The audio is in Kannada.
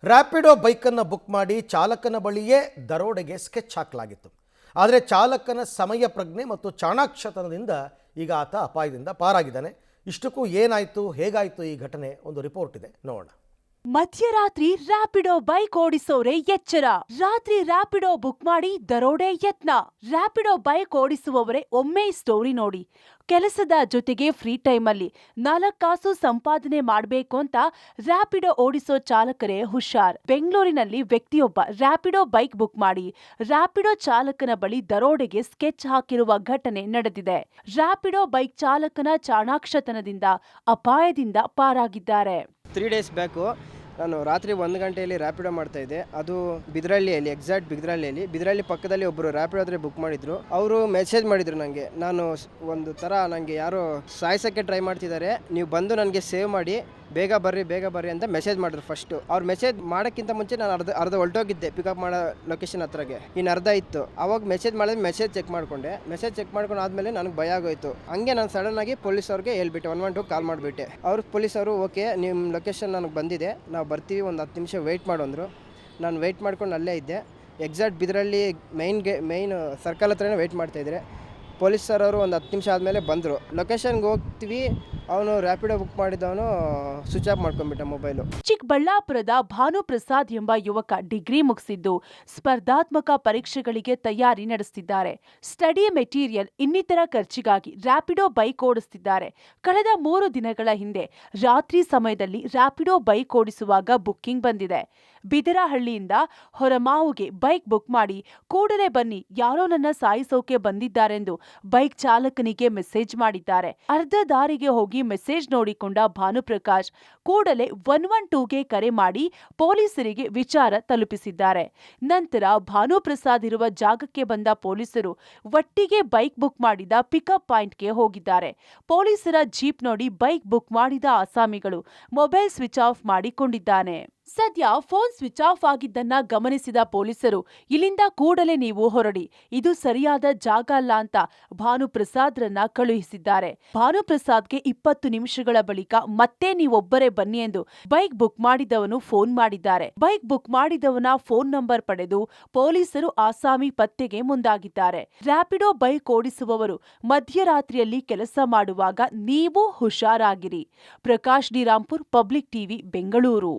ರ್ಯಾಪಿಡೋ ಬೈಕನ್ನು ಬುಕ್ ಮಾಡಿ ಚಾಲಕನ ಬಳಿಯೇ ದರೋಡೆಗೆ ಸ್ಕೆಚ್ ಹಾಕಲಾಗಿತ್ತು. ಆದರೆ ಚಾಲಕನ ಸಮಯ ಪ್ರಜ್ಞೆ ಮತ್ತು ಚಾಣಾಕ್ಷತನದಿಂದ ಈಗ ಆತ ಅಪಾಯದಿಂದ ಪಾರಾಗಿದ್ದಾನೆ. ಇಷ್ಟಕ್ಕೂ ಏನಾಯಿತು, ಹೇಗಾಯಿತು ಈ ಘಟನೆ, ಒಂದು ರಿಪೋರ್ಟ್ ಇದೆ, ನೋಡೋಣ. ಮಧ್ಯರಾತ್ರಿ ರ್ಯಾಪಿಡೋ ಬೈಕ್ ಓಡಿಸೋರೆ ಎಚ್ಚರ. ರಾತ್ರಿ ರ್ಯಾಪಿಡೋ ಬುಕ್ ಮಾಡಿ ದರೋಡೆ ಯತ್ನ. ರ್ಯಾಪಿಡೋ ಬೈಕ್ ಓಡಿಸುವವರೇ ಒಮ್ಮೆ ಸ್ಟೋರಿ ನೋಡಿ. ಕೆಲಸದ ಜೊತೆಗೆ ಫ್ರೀ ಟೈಮಲ್ಲಿ 4 ಕಾಸು ಸಂಪಾದನೆ ಮಾಡಬೇಕು ಅಂತ ರ್ಯಾಪಿಡೋ ಓಡಿಸೋ ಚಾಲಕರೇ ಹುಷಾರ್. ಬೆಂಗಳೂರಿನಲ್ಲಿ ವ್ಯಕ್ತಿಯೊಬ್ಬ ರ್ಯಾಪಿಡೋ ಬೈಕ್ ಬುಕ್ ಮಾಡಿ ರ್ಯಾಪಿಡೋ ಚಾಲಕನ ಬಳಿ ದರೋಡೆಗೆ ಸ್ಕೆಚ್ ಹಾಕಿರುವ ಘಟನೆ ನಡೆದಿದೆ. ರ್ಯಾಪಿಡೋ ಬೈಕ್ ಚಾಲಕನ ಚಾಣಾಕ್ಷತನದಿಂದ ಅಪಾಯದಿಂದ ಪಾರಾಗಿದ್ದಾರೆ. 3 ಡೇಸ್ ಬ್ಯಾಕು ನಾನು ರಾತ್ರಿ 1 ಗಂಟೆಯಲ್ಲಿ ರ್ಯಾಪಿಡೋ ಮಾಡ್ತಾ ಇದ್ದೆ. ಅದು ಬಿದ್ರಳ್ಳಿಯಲ್ಲಿ, ಎಕ್ಸಾಕ್ಟ್ ಬಿದ್ರಳ್ಳಿ ಪಕ್ಕದಲ್ಲಿ ಒಬ್ಬರು ರ್ಯಾಪಿಡೋ ಆದರೆ ಬುಕ್ ಮಾಡಿದ್ರು. ಅವರು ಮೆಸೇಜ್ ಮಾಡಿದ್ರು ನನಗೆ. ನಾನು ಒಂದು ಥರ ನನಗೆ ಯಾರೋ ಸಾಯಿಸೋಕ್ಕೆ ಟ್ರೈ ಮಾಡ್ತಿದ್ದಾರೆ, ನೀವು ಬಂದು ನನಗೆ ಸೇವ್ ಮಾಡಿ, ಬೇಗ ಬರ್ರಿ ಅಂತ ಮೆಸೇಜ್ ಮಾಡಿದ್ರು. ಫಸ್ಟು ಅವ್ರು ಮೆಸೇಜ್ ಮಾಡೋಕ್ಕಿಂತ ಮುಂಚೆ ನಾನು ಅರ್ಧ ಹೊರಟೋಗಿದ್ದೆ ಪಿಕಪ್ ಮಾಡೋ ಲೊಕೇಶನ್ ಹತ್ರಗೆ. ಇನ್ನು ಅರ್ಧ ಇತ್ತು. ಅವಾಗ ಮೆಸೇಜ್ ಮಾಡಿದ್ರೆ ಮೆಸೇಜ್ ಚೆಕ್ ಮಾಡ್ಕೊಂಡು ಆದಮೇಲೆ ನನಗೆ ಭಯ ಆಗೋಯ್ತು. ಹಂಗೆ ನಾನು ಸಡನ್ನಾಗಿ ಪೊಲೀಸ್ ಅವ್ರಿಗೆ ಹೇಳ್ಬಿಟ್ಟೆ, 112 ಕಾಲ್ ಮಾಡಿಬಿಟ್ಟೆ. ಅವ್ರು ಪೊಲೀಸವರು ಓಕೆ ನಿಮ್ಮ ಲೊಕೇಶನ್ ನನಗೆ ಬಂದಿದೆ, ನಾವು ಬರ್ತೀವಿ, ಒಂದು 10 ನಿಮಿಷ ವೆಯ್ಟ್ ಮಾಡು ಅಂದರು. ನಾನು ವೆಯ್ಟ್ ಮಾಡ್ಕೊಂಡು ಅಲ್ಲೇ ಇದ್ದೆ. ಎಕ್ಸಾಕ್ಟ್ ಬಿದ್ರಳ್ಳಿ ಮೈನ್ ಸರ್ಕಲ್ ಹತ್ರನೇ ವೆಯ್ಟ್ ಮಾಡ್ತಾಯಿದ್ರೆ ಪೊಲೀಸರವರು ಒಂದು 10 ನಿಮಿಷ ಆದಮೇಲೆ ಬಂದರು. ಲೊಕೇಶನ್ಗೆ ಹೋಗ್ತೀವಿ, ಅವನು ರ್ಯಾಪಿಡೋ ಬುಕ್ ಮಾಡಿದವನು ಸ್ವಿಚ್ ಆಫ್ ಮಾಡ್ಕೊಂಡ್ಬಿಟ್ಟ ಮೊಬೈಲು. ಚಿಕ್ಕಬಳ್ಳಾಪುರದ ಭಾನುಪ್ರಸಾದ್ ಎಂಬ ಯುವಕ ಡಿಗ್ರಿ ಮುಗಿಸಿದ್ದು ಸ್ಪರ್ಧಾತ್ಮಕ ಪರೀಕ್ಷೆಗಳಿಗೆ ತಯಾರಿ ನಡೆಸುತ್ತಿದ್ದಾರೆ. ಸ್ಟಡಿ ಮೆಟೀರಿಯಲ್ ಇನ್ನಿತರ ಖರ್ಚಿಗಾಗಿ ರ್ಯಾಪಿಡೋ ಬೈಕ್ ಓಡಿಸುತ್ತಿದ್ದಾರೆ. ಕಳೆದ 3 ದಿನಗಳ ಹಿಂದೆ ರಾತ್ರಿ ಸಮಯದಲ್ಲಿ ರ್ಯಾಪಿಡೋ ಬೈಕ್ ಓಡಿಸುವಾಗ ಬುಕ್ಕಿಂಗ್ ಬಂದಿದೆ. ಬಿದರಹಳ್ಳಿಯಿಂದ ಹೊರಮಾವುಗೆ ಬೈಕ್ ಬುಕ್ ಮಾಡಿ ಕೂಡಲೇ ಬನ್ನಿ, ಯಾರೋ ನನ್ನ ಸಾಯಿಸೋಕೆ ಬಂದಿದ್ದಾರೆಂದು ಬೈಕ್ ಚಾಲಕನಿಗೆ ಮೆಸೇಜ್ ಮಾಡಿದ್ದಾರೆ. ಅರ್ಧ ದಾರಿಗೆ ಹೋಗಿ ಮೆಸೇಜ್ ನೋಡಿಕೊಂಡ ಭಾನುಪ್ರಕಾಶ್ ಕೂಡಲೇ 112ಗೆ ಕರೆ ಮಾಡಿ ಪೊಲೀಸರಿಗೆ ವಿಚಾರ ತಲುಪಿಸಿದ್ದಾರೆ. ನಂತರ ಭಾನುಪ್ರಸಾದ್ ಇರುವ ಜಾಗಕ್ಕೆ ಬಂದ ಪೊಲೀಸರು ಒಟ್ಟಿಗೆ ಬೈಕ್ ಬುಕ್ ಮಾಡಿದ ಪಿಕಪ್ ಪಾಯಿಂಟ್ಗೆ ಹೋಗಿದ್ದಾರೆ. ಪೊಲೀಸರ ಜೀಪ್ ನೋಡಿ ಬೈಕ್ ಬುಕ್ ಮಾಡಿದ ಆಸಾಮಿಗಳು ಮೊಬೈಲ್ ಸ್ವಿಚ್ ಆಫ್ ಮಾಡಿಕೊಂಡಿದ್ದಾನೆ. ಸದ್ಯ ಫೋನ್ ಸ್ವಿಚ್ ಆಫ್ ಆಗಿದ್ದನ್ನ ಗಮನಿಸಿದ ಪೊಲೀಸರು ಇಲ್ಲಿಂದ ಕೂಡಲೇ ನೀವು ಹೊರಡಿ, ಇದು ಸರಿಯಾದ ಜಾಗ ಅಲ್ಲ ಅಂತ ಭಾನುಪ್ರಸಾದ್ರನ್ನ ಕಳುಹಿಸಿದ್ದಾರೆ. ಭಾನುಪ್ರಸಾದ್ಗೆ 20 ನಿಮಿಷಗಳ ಬಳಿಕ ಮತ್ತೆ ನೀವೊಬ್ಬರೇ ಬನ್ನಿ ಎಂದು ಬೈಕ್ ಬುಕ್ ಮಾಡಿದವನು ಫೋನ್ ಮಾಡಿದ್ದಾರೆ. ಬೈಕ್ ಬುಕ್ ಮಾಡಿದವನ ಫೋನ್ ನಂಬರ್ ಪಡೆದು ಪೊಲೀಸರು ಆಸಾಮಿ ಪತ್ತೆಗೆ ಮುಂದಾಗಿದ್ದಾರೆ. ರ್ಯಾಪಿಡೋ ಬೈಕ್ ಓಡಿಸುವವರು ಮಧ್ಯರಾತ್ರಿಯಲ್ಲಿ ಕೆಲಸ ಮಾಡುವಾಗ ನೀವು ಹುಷಾರಾಗಿರಿ. Prakash D Rampur, public TV, Bengaluru.